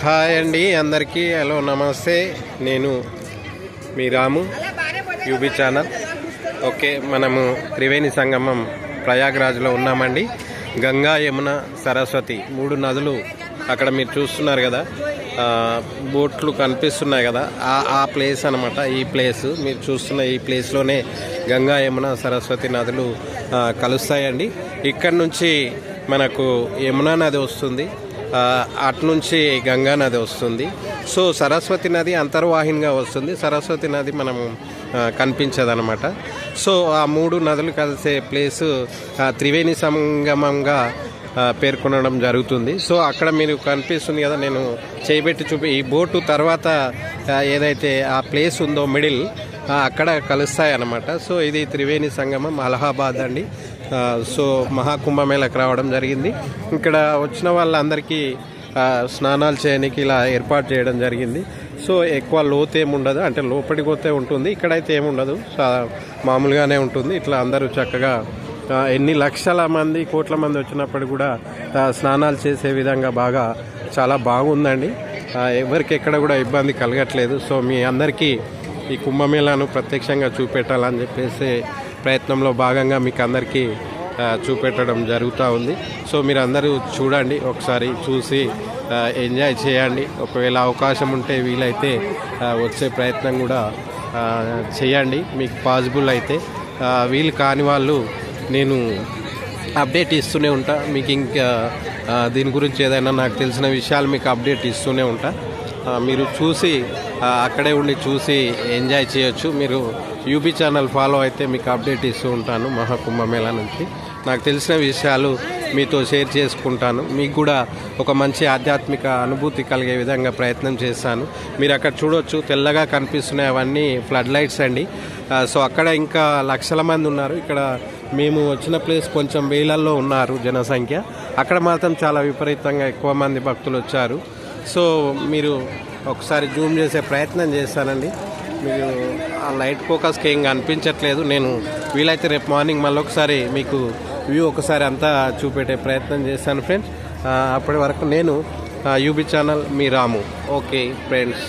Hi అండి అందరికీ, hello నమస్తే. నేను మీ రాము, యూబీ ఛానల్. ఓకే, మనము త్రివేణి సంగమం ప్రయాగ్రాజ్లో ఉన్నామండి. గంగా, యమున, సరస్వతి 3 నదులు అక్కడ మీరు చూస్తున్నారు కదా, బోట్లు కనిపిస్తున్నాయి కదా, ఆ ప్లేస్ అనమాట. ఈ ప్లేస్ మీరు చూస్తున్న ఈ ప్లేస్లోనే గంగా, యమున, సరస్వతి నదులు కలుస్తాయండి. ఇక్కడ నుంచి మనకు యమునా నది వస్తుంది, అటు నుంచి గంగా నది వస్తుంది. సో సరస్వతి నది అంతర్వాహినిగా వస్తుంది. సరస్వతి నది మనం కనిపించదనమాట. సో ఆ 3 నదులు కలిసే ప్లేసు త్రివేణి సంగమంగా పేర్కొనడం జరుగుతుంది. సో అక్కడ మీరు కనిపిస్తుంది కదా, నేను చేయబెట్టి ఈ బోటు తర్వాత ఏదైతే ఆ ప్లేస్ ఉందో మిడిల్, అక్కడ కలుస్తాయి అన్నమాట. సో ఇది త్రివేణి సంగమం అలహాబాద్ అండి. సో మహాకుంభమేళకు రావడం జరిగింది. ఇక్కడ వచ్చిన వాళ్ళందరికీ స్నానాలు చేయడానికి ఇలా ఏర్పాటు చేయడం జరిగింది. సో ఎక్కువ లోతు ఏముండదు, అంటే లోపలికి పోతే ఉంటుంది, ఇక్కడైతే ఏముండదు, మామూలుగానే ఉంటుంది. ఇట్లా అందరూ చక్కగా ఎన్ని లక్షల మంది, కోట్ల మంది వచ్చినప్పుడు కూడా స్నానాలు చేసే విధంగా చాలా బాగుందండి. ఎవరికి ఎక్కడ కూడా ఇబ్బంది కలగట్లేదు. సో మీ అందరికీ ఈ కుంభమేళాను ప్రత్యక్షంగా చూపెట్టాలని చెప్పేసి ప్రయత్నంలో భాగంగా మీకు అందరికీ చూపెట్టడం జరుగుతూ ఉంది. సో మీరు అందరూ చూడండి, ఒకసారి చూసి ఎంజాయ్ చేయండి. ఒకవేళ అవకాశం ఉంటే వీలైతే వచ్చే ప్రయత్నం కూడా చేయండి, మీకు పాసిబుల్ అయితే. వీలు కాని వాళ్ళు నేను అప్డేట్ ఇస్తూనే ఉంటా. మీకు ఇంకా దీని గురించి ఏదైనా నాకు తెలిసిన విషయాలు మీకు అప్డేట్ ఇస్తూనే ఉంటా. మీరు చూసి అక్కడే ఉండి చూసి ఎంజాయ్ చేయొచ్చు. మీరు యూబీ ఛానల్ ఫాలో అయితే మీకు అప్డేట్ ఇస్తూ ఉంటాను. మహాకుంభమేళా నుంచి నాకు తెలిసిన విషయాలు మీతో షేర్ చేసుకుంటాను. మీకు కూడా ఒక మంచి ఆధ్యాత్మిక అనుభూతి కలిగే విధంగా ప్రయత్నం చేస్తాను. మీరు అక్కడ చూడొచ్చు, తెల్లగా కనిపిస్తున్నాయి, అవన్నీ ఫ్లడ్ లైట్స్ అండి. సో అక్కడ ఇంకా లక్షల మంది ఉన్నారు. ఇక్కడ మేము వచ్చిన ప్లేస్ కొంచెం వేలల్లో ఉన్నారు జనసంఖ్య. అక్కడ మాత్రం చాలా విపరీతంగా ఎక్కువ మంది భక్తులు వచ్చారు. సో మీరు ఒకసారి జూమ్ చేసే ప్రయత్నం చేస్తానండి. మీరు ఆ లైట్ ఫోకస్కి ఏం కనిపించట్లేదు. నేను వీలైతే రేపు మార్నింగ్ మళ్ళీ ఒకసారి మీకు వ్యూ ఒకసారి అంతా చూపెట్టే ప్రయత్నం చేస్తాను ఫ్రెండ్స్. అప్పటి వరకు నేను యూబీ ఛానల్ మీ రాము. Okay friends.